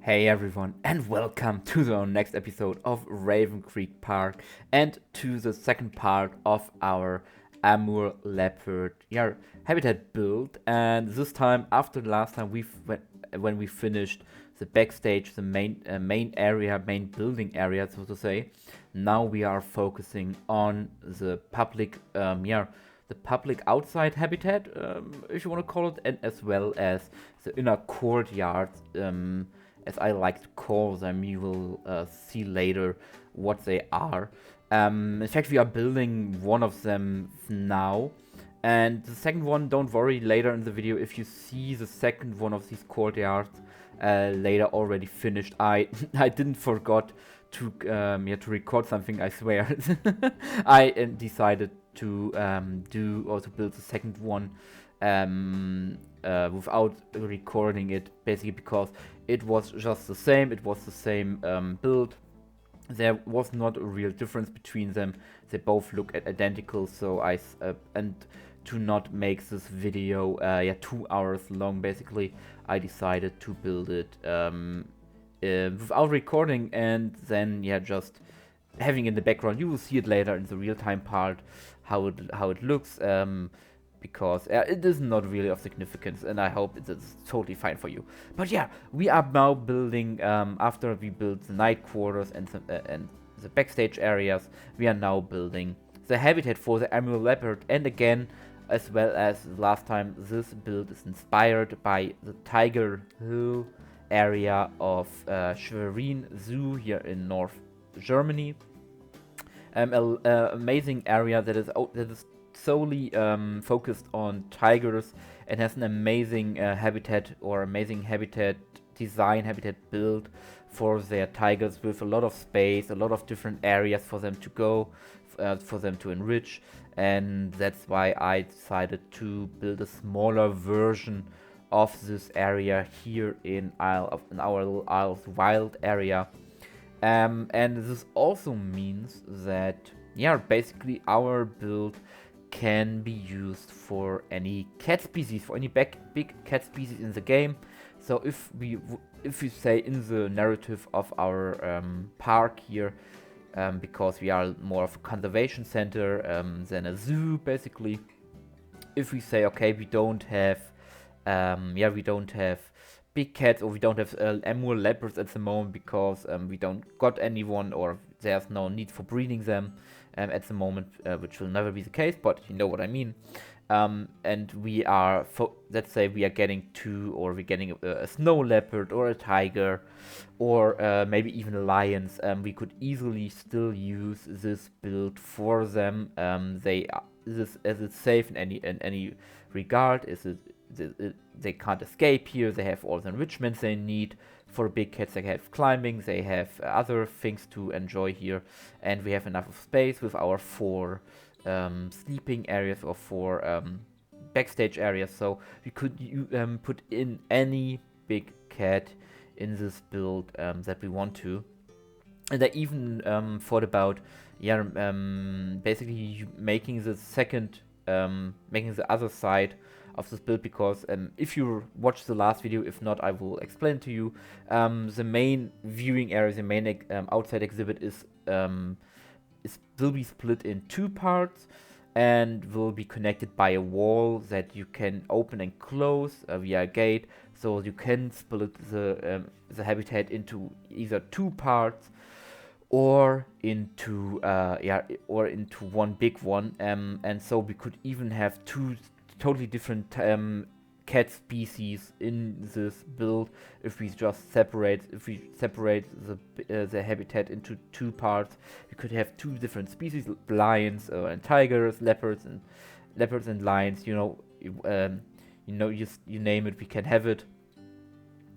Hey everyone, and welcome to the next episode of Raven Creek Park and to the second part of our Amur Leopard habitat build. And this time, after the last time when we finished the backstage, the main area, main building area, so to say, now we are focusing on the public outside habitat, if you want to call it, and as well as the inner courtyard. As I like to call them. You will see later what they are. In fact, we are building one of them now. And the second one, don't worry, later in the video, if you see the second one of these courtyards later already finished, I I didn't forgot to record something, I swear. I decided to do or to build the second one without recording it, basically because it was just the same. It was the same build. There was not a real difference between them. They both look identical. So and to not make this video 2 hours long, basically, I decided to build it without recording, and then just having in the background. You will see it later in the real-time part how it looks. Because it is not really of significance, and I hope it's totally fine for you. But yeah, we are now building, after we built the night quarters and the backstage areas, we are now building the habitat for the emerald leopard. And again, as well as last time, this build is inspired by the Tiger Hill area of Schwerin Zoo here in North Germany. Amazing area that is solely focused on tigers and has an amazing habitat design, habitat build for their tigers, with a lot of space, a lot of different areas for them to go, for them to enrich. And that's why I decided to build a smaller version of this area here in our little Iisle of Wild area. And this also means that basically our build can be used for any cat species, for any big cat species in the game. So if we say in the narrative of our park here, because we are more of a conservation center than a zoo, basically, if we say, okay, we don't have big cats, or we don't have Amur leopards at the moment because we don't got anyone, or there's no need for breeding them at the moment, which will never be the case, but you know what I mean. And we are, let's say we are getting we're getting a snow leopard or a tiger, or maybe even a lions. We could easily still use this build for them. As it's safe in any regard. They can't escape here. They have all the enrichments they need. For big cats, they have climbing, they have other things to enjoy here, and we have enough of space with our 4 sleeping areas, or 4 backstage areas, so we could put in any big cat in this build that we want to. And I even thought about basically making the other side of this build, because if you watch the last video, if not, I will explain to you. The main viewing area, the main outside exhibit will be split in 2 parts and will be connected by a wall that you can open and close via a gate. So you can split the habitat into either 2 parts or into one big one, and so we could even have 2 totally different cat species in this build if we separate the habitat into 2 parts. We could have 2 different species: lions and tigers, leopards and lions. You name it, we can have it.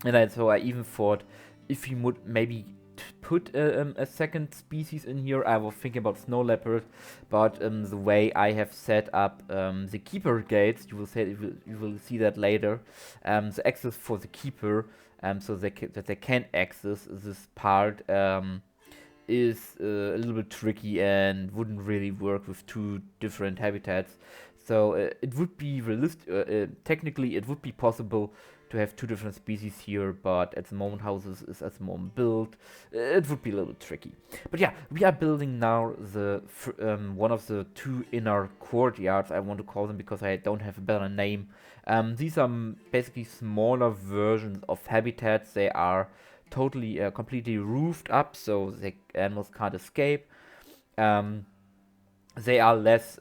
And so I even thought, if we would maybe put a second species in here. I was thinking about snow leopard, but the way I have set up the keeper gates, you will see that later. The access for the keeper, so that they can access this part, is a little bit tricky and wouldn't really work with 2 different habitats. So it would be realistic. Technically, it would be possible to have two different species here, but at the moment, how this is at the moment built, it would be a little bit tricky. But yeah, we are building now the one of the two inner courtyards. I want to call them because I don't have a better name. These are basically smaller versions of habitats. They are totally, completely roofed up, so the animals can't escape. Um, they are less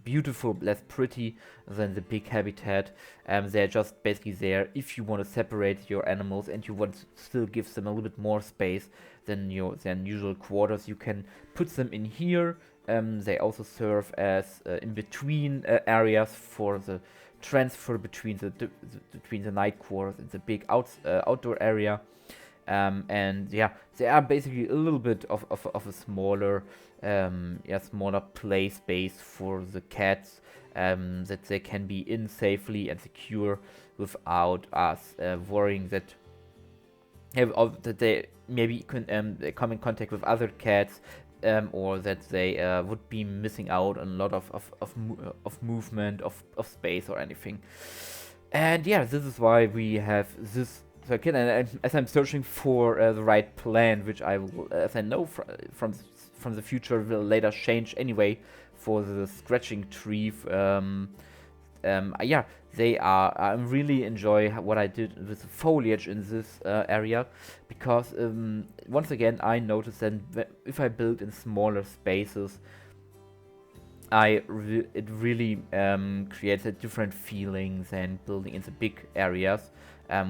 beautiful, less pretty than the big habitat. They're just basically there if you want to separate your animals and you want to still give them a little bit more space than usual quarters. You can put them in here. They also serve as in between areas for the transfer between the night quarters and the big outdoor area. And yeah, they are basically a little bit of a smaller smaller play space for the cats, that they can be in safely and secure without us worrying that that they maybe they come in contact with other cats, or that they would be missing out on a lot of movement, of space or anything. And yeah, this is why we have this. So again, and as I'm searching for the right plan, which I will, as I know from the future, will later change anyway for the scratching tree. Yeah, they are. I really enjoy what I did with the foliage in this area, because once again I noticed that if I build in smaller spaces, it really creates a different feeling than building in the big areas,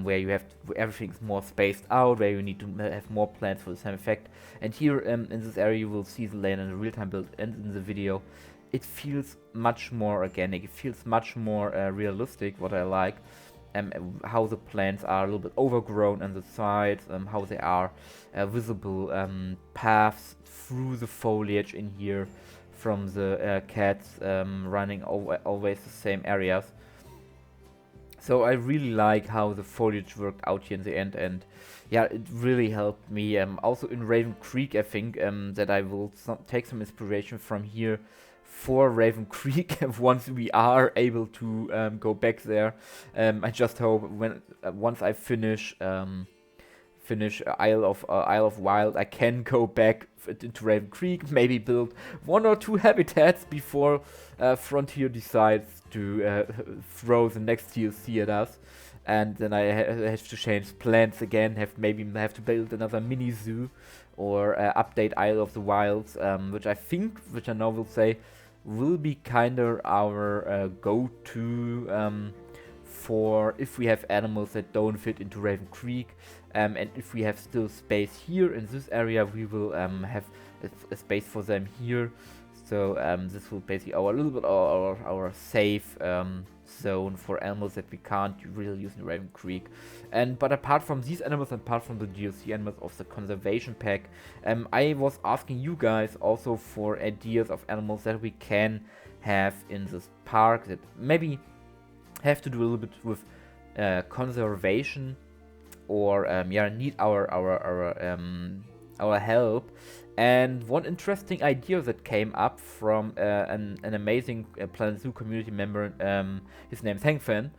where you have everything's more spaced out, where you need to have more plants for the same effect. And here in this area, you will see the layer in the real-time build and in the video. It feels much more organic. It feels much more realistic. What I like, how the plants are a little bit overgrown on the sides, how they are visible paths through the foliage in here from the cats running always the same areas. So I really like how the foliage worked out here in the end, and yeah, it really helped me. Also in Raven Creek, I think that I will take some inspiration from here for Raven Creek once we are able to go back there. I just hope once I finish Iisle of Wild, I can go back into Raven Creek, maybe build 1 or 2 habitats before Frontier decides to throw the next DLC at us, and then I have to change plans again. Maybe have to build another mini zoo or update Iisle of the Wilds, which I now will say will be kinda our go-to for if we have animals that don't fit into Raven Creek. And if we have still space here in this area, we will have a space for them here. So this will basically our safe zone for animals that we can't really use in Raven Creek. But apart from these animals, and apart from the DLC animals of the conservation pack, I was asking you guys also for ideas of animals that we can have in this park that maybe have to do a little bit with conservation, or need our help. And one interesting idea that came up from an amazing Planet Zoo community member, his name's Hangfan,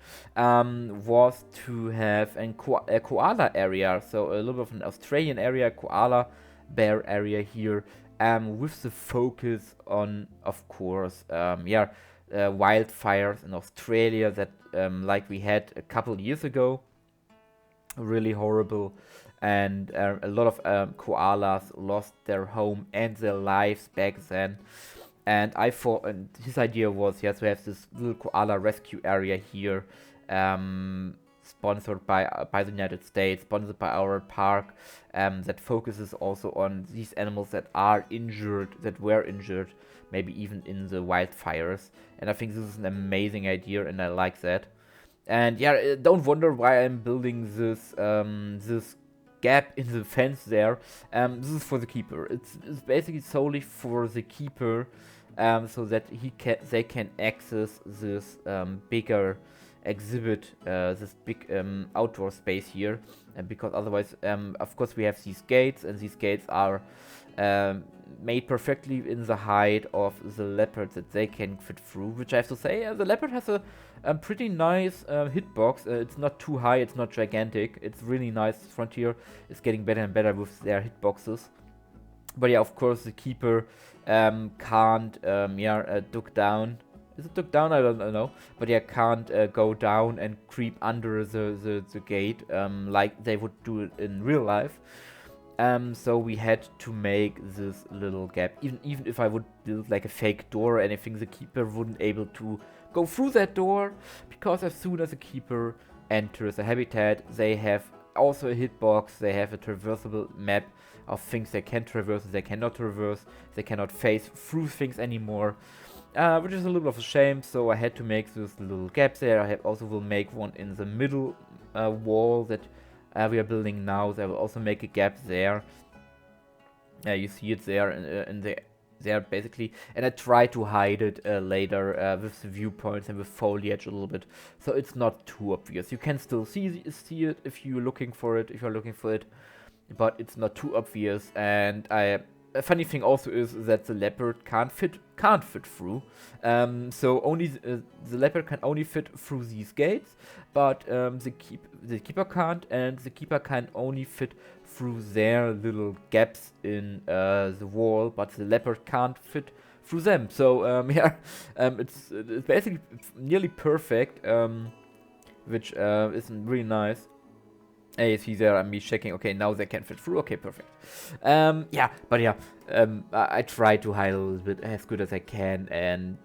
was to have a koala area, so a little bit of an Australian area, koala bear area here, with the focus on, of course, wildfires in Australia that like we had a couple years ago, really horrible, and a lot of koalas lost their home and their lives back then. And I thought, and his idea was, yes, we have this little koala rescue area here, sponsored by the United States, sponsored by our park, that focuses also on these animals that were injured, maybe even in the wildfires. And I think this is an amazing idea, and I like that. And yeah, don't wonder why I'm building this gap in the fence there. This is for the keeper. It's basically solely for the keeper, so that they can access this bigger exhibit this big outdoor space here, because otherwise, of course, we have these gates, and these gates are made perfectly in the height of the leopard that they can fit through, which I have to say, the leopard has a pretty nice hitbox. It's not too high, it's not gigantic, it's really nice. Frontier is getting better and better with their hitboxes. But yeah, of course, the keeper can't duck down. Is it duck down? I don't know. But yeah, can't go down and creep under the gate like they would do it in real life. So we had to make this little gap. Even if I would build like a fake door or anything, the keeper wouldn't able to go through that door, because as soon as the keeper enters a habitat, they have also a hitbox, they have a traversable map of things they can traverse, they cannot traverse, they cannot phase through things anymore, which is a little of a shame. So I had to make this little gap there. I also will make one in the middle wall that we are building now. So I will also make a gap there. You see it there there basically, and I try to hide it later with the viewpoints and with foliage a little bit, so it's not too obvious. You can still see it if you're looking for it, but it's not too obvious. And a funny thing also is that the leopard can't fit through. So only the leopard can only fit through these gates, but the keeper can't, and the keeper can only fit through their little gaps in the wall, but the leopard can't fit through them. So it's basically nearly perfect, which is really nice. You see there, I'm checking. Okay, now they can fit through. Okay, perfect. I try to hide a little bit as good as I can, and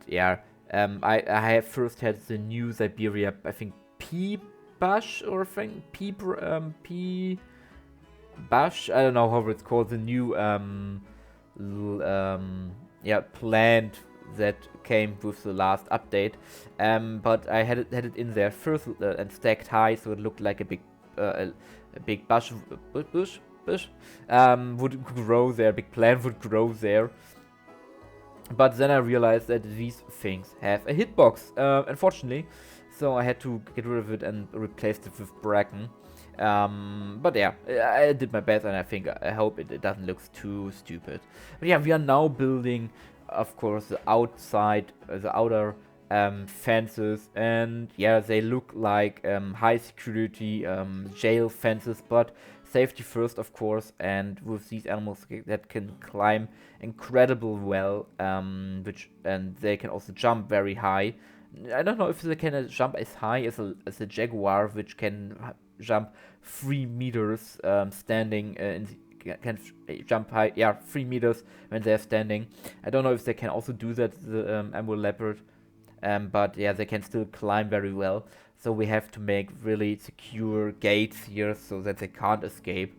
I have first had the new Siberia, I think P Bush or thing, P Bush. I don't know how it's called. The new plant that came with the last update. But I had it in there first and stacked high, so it looked like a big bush would grow there, big plant would grow there. But then I realized that these things have a hitbox, unfortunately, so I had to get rid of it and replace it with bracken. But yeah, I did my best, and I hope it doesn't look too stupid. But yeah, we are now building, of course, the outer fences, and yeah, they look like high security jail fences, but safety first, of course, and with these animals that can climb incredible well, and they can also jump very high. I don't know if they can jump as high as a jaguar, which can jump 3 meters standing can jump high, 3 meters when they're standing. I don't know if they can also do that, the Amur leopard. But yeah, they can still climb very well. So we have to make really secure gates here so that they can't escape.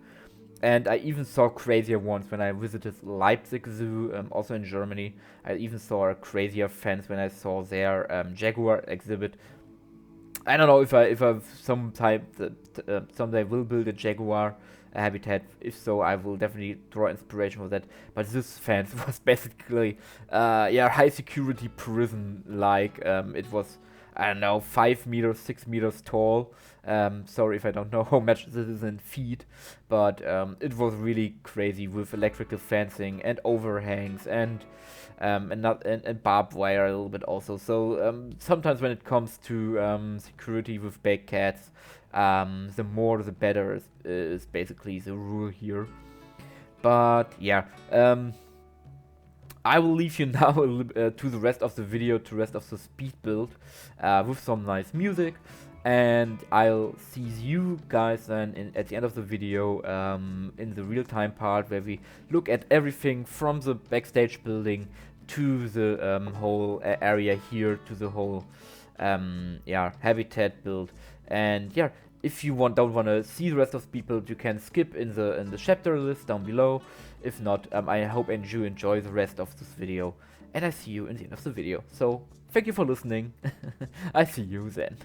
And I even saw crazier ones when I visited Leipzig Zoo, also in Germany. I even saw a crazier fence when I saw their jaguar exhibit. I don't know if I someday will build a jaguar habitat. If so, I will definitely draw inspiration for that. But this fence was basically high security prison like. It was, I don't know, 5 meters, 6 meters tall. Sorry if I don't know how much this is in feet, but it was really crazy with electrical fencing and overhangs and barbed wire a little bit also. So sometimes when it comes to security with big cats, the more the better is basically the rule here. But yeah, I will leave you now to the rest of the video, to the rest of the speed build with some nice music. And I'll see you guys then at the end of the video in the real-time part, where we look at everything from the backstage building to the whole area here, to the whole habitat build. And yeah, if you don't want to see the rest of the people, you can skip in the chapter list down below. If not, I hope you enjoy the rest of this video, and I see you in the end of the video. So thank you for listening. I see you then.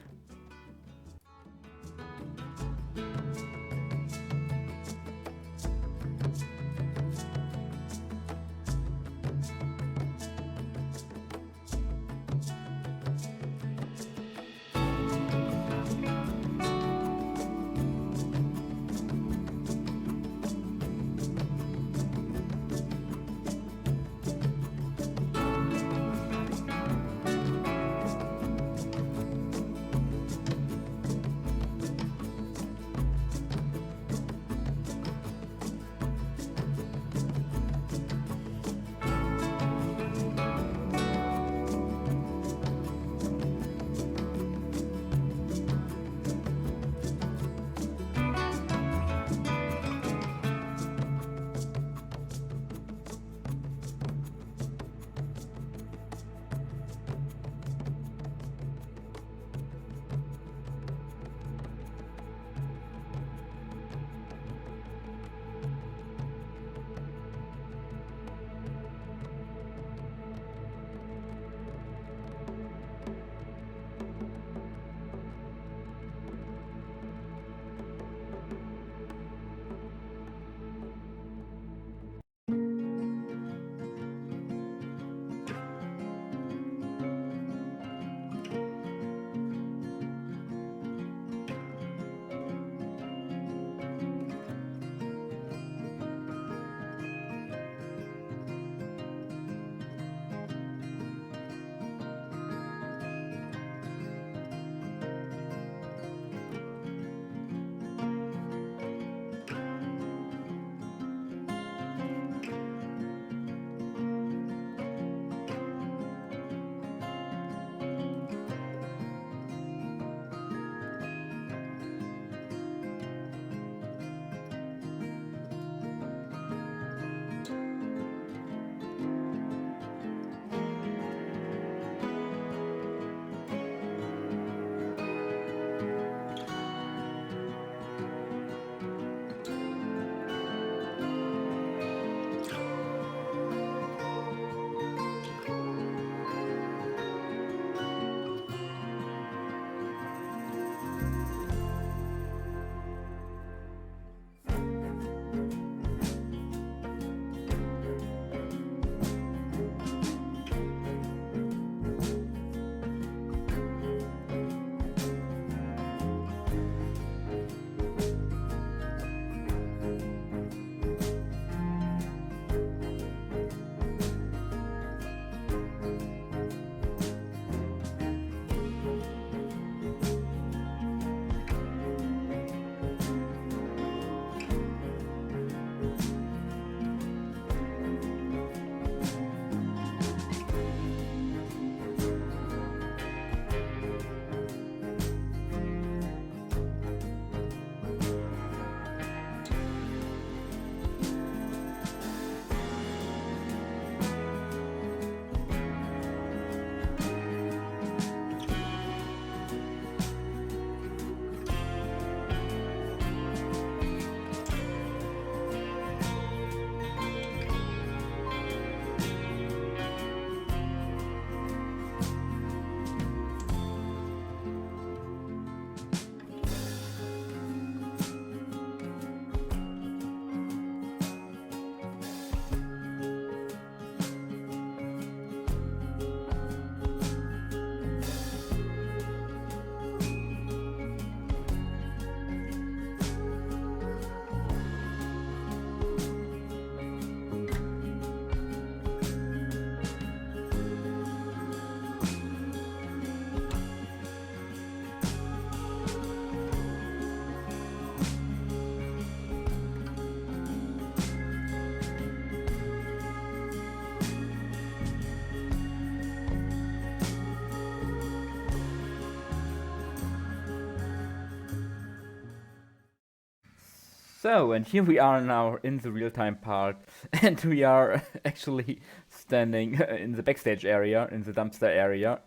So, and here we are now in the real-time part, and we are actually standing in the backstage area, in the dumpster area,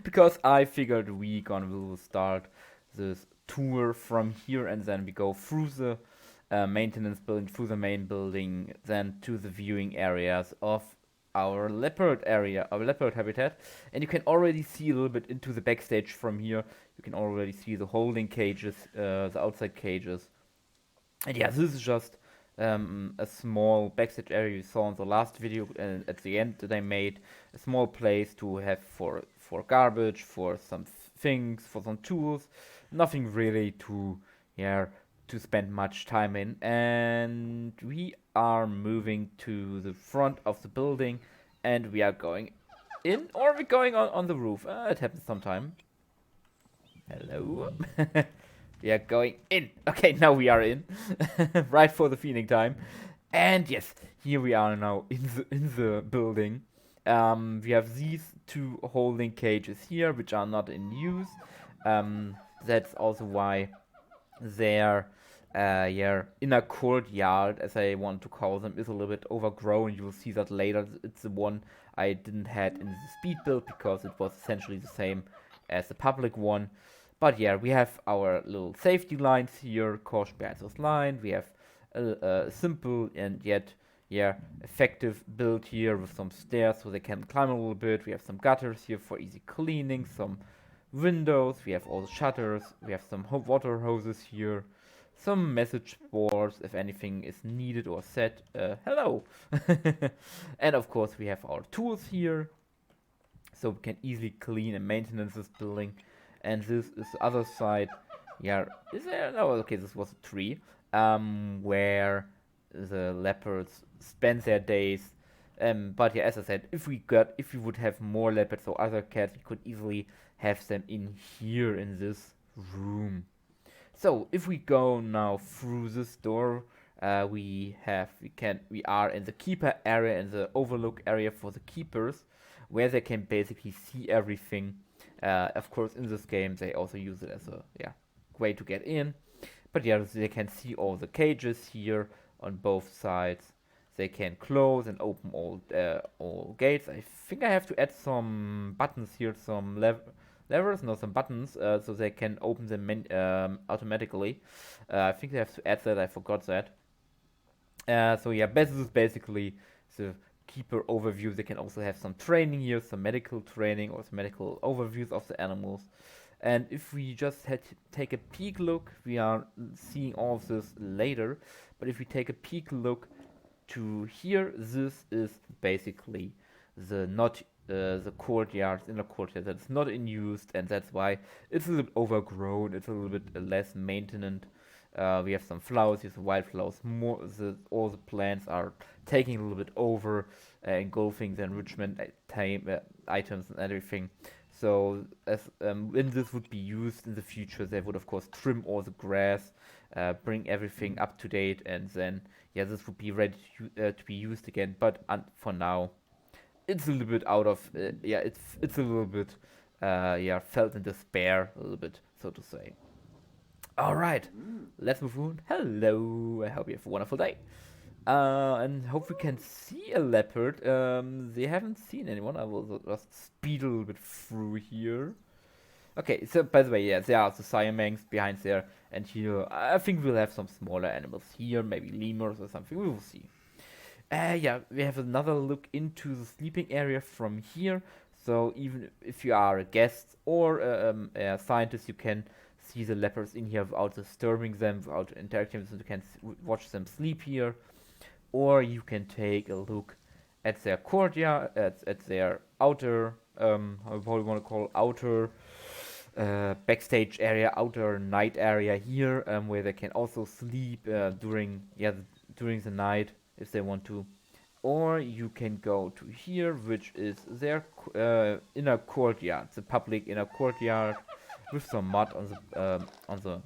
because I figured will start this tour from here, and then we go through the maintenance building, through the main building, then to the viewing areas of our leopard area, our leopard habitat. And you can already see a little bit into the backstage from here. You can already see the holding cages, the outside cages. And yeah, this is just a small backstage area you saw in the last video at the end that I made. A small place to have for garbage, for some things, for some tools. Nothing really to, yeah, to spend much time in. And we are moving to the front of the building, and we are going in, or are we going on the roof? It happens sometime. Hello. We are going in. Okay, now we are in. Right for the feeding time. And yes, here we are now in the building. We have these two holding cages here, which are not in use. That's also why their yeah, inner courtyard, as I want to call them, is a little bit overgrown. You will see that later. It's the one I didn't had in the speed build because it was essentially the same as the public one. But yeah, we have our little safety lines here, caution behind line. We have a simple and yet, yeah, effective build here with some stairs so they can climb a little bit. We have some gutters here for easy cleaning, some windows. We have all the shutters. We have some water hoses here, some message boards if anything is needed or set. Hello! And of course, we have our tools here so we can easily clean and maintain this building. And this is the other side. Yeah, is there? No, okay, this was a tree. Where the leopards spend their days. But yeah, as I said, if we would have more leopards or other cats, we could easily have them in here in this room. So if we go now through this door, we are in the keeper area, in the overlook area for the keepers, where they can basically see everything. Of course, in this game, they also use it as a way to get in. But yeah, they can see all the cages here on both sides. They can close and open all gates. I think I have to add some buttons here, some levers, no, some buttons, so they can open them automatically. I think they have to add that. I forgot that. So yeah, this is basically the keeper overview. They can also have some training here, some medical training or some medical overviews of the animals. And if we just take a peek look, we are seeing all of this later, but if we take a peek look to here, this is basically the courtyard, inner courtyard that's not in use, and that's why it's a little bit overgrown, it's a little bit less maintenance. We have some flowers, here's wildflowers. All the plants are taking a little bit over, engulfing the enrichment items and everything. So when this would be used in the future, they would of course trim all the grass, bring everything up to date, and then yeah, this would be ready to be used again. But for now, it's a little bit out of it's a little bit felt in despair a little bit, so to say. All right, let's move on. Hello, I hope you have a wonderful day. And hope we can see a leopard. They haven't seen anyone. I will just speed a little bit through here. Okay, so by the way, yeah, there are the siamangs behind there, and here I think we'll have some smaller animals here, maybe lemurs or something. We will see. Yeah, we have another look into the sleeping area from here. So even if you are a guest or a scientist, you can see the leopards in here without disturbing them, without interacting with them. You can watch them sleep here. Or you can take a look at their courtyard, at their outer, how you want to call outer backstage area, outer night area here, where they can also sleep during the night if they want to. Or you can go to here, which is their inner courtyard, the public inner courtyard, with some mud on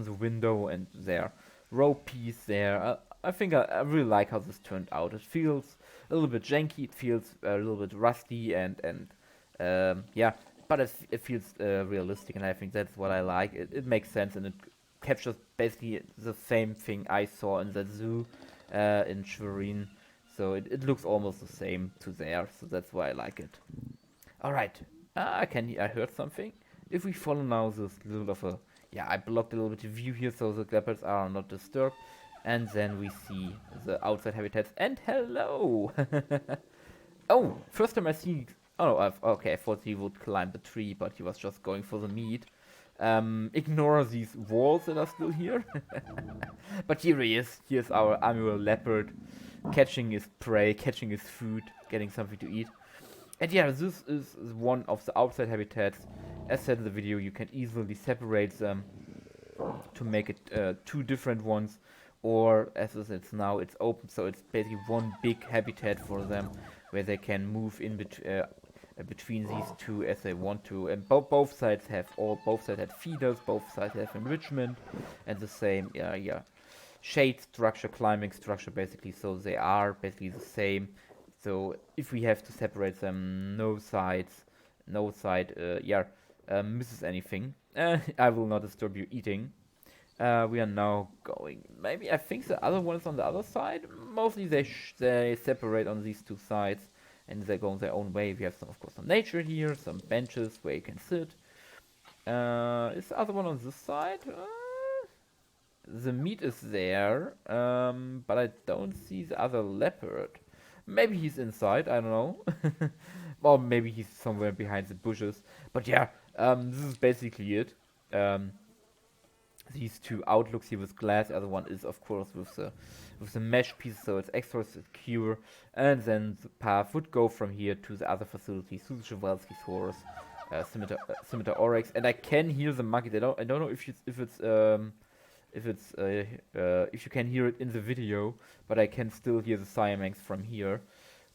the window and their rope piece there. I think I really like how this turned out. It feels a little bit janky, it feels a little bit rusty, and but it feels realistic, and I think that's what I like. It makes sense, and it captures basically the same thing I saw in the zoo in Schwerin. So it looks almost the same to there, so that's why I like it. Alright, I heard something. If we follow now this little of a, yeah, I blocked a little bit of view here so the leopards are not disturbed. And then we see the outside habitats, and hello! Oh, first time I see, oh, okay, I thought he would climb the tree, but he was just going for the meat. Ignore these walls that are still here. But here he is. Here's our annual leopard, catching his prey, catching his food, getting something to eat. And yeah, this is one of the outside habitats. As said in the video, you can easily separate them to make it two different ones. Or as it's now, it's open, so it's basically one big habitat for them, where they can move in between these two as they want to. And both sides have feeders, both sides have enrichment, and the same shade structure, climbing structure basically. So they are basically the same. So if we have to separate them, no side misses anything. I will not disturb you eating. We are now going. Maybe I think the other one is on the other side. Mostly they separate on these two sides, and they're going their own way. We have of course some nature here, some benches where you can sit. Is the other one on this side? The meat is there, but I don't see the other leopard. Maybe he's inside. I don't know. Or maybe he's somewhere behind the bushes. But yeah, this is basically it. These two outlooks here with glass. The other one is of course with the mesh piece, so it's extra secure. And then the path would go from here to the other facilities, to the Przewalski's horse, Scimitar Oryx. And I can hear the monkeys. I don't know if you can hear it in the video, but I can still hear the Siamangs from here.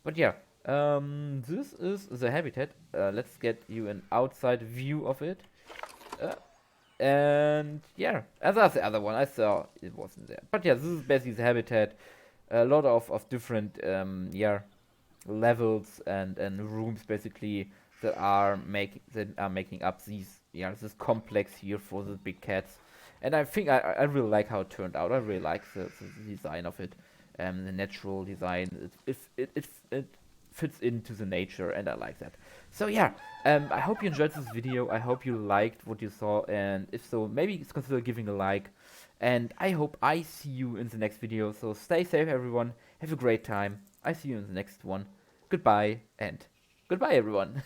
But yeah, this is the habitat. Let's get you an outside view of it. And yeah, as that's the other one, I saw it wasn't there. But yeah, this is basically the habitat. A lot of different levels and rooms basically that are making up this complex here for the big cats. And I think I really like how it turned out. I really like the design of it, the natural design. It fits into the nature, and I like that. So yeah, I hope you enjoyed this video. I hope you liked what you saw, and if so, maybe consider giving a like. And I hope I see you in the next video. So stay safe, everyone. Have a great time. I see you in the next one. Goodbye, and goodbye, everyone.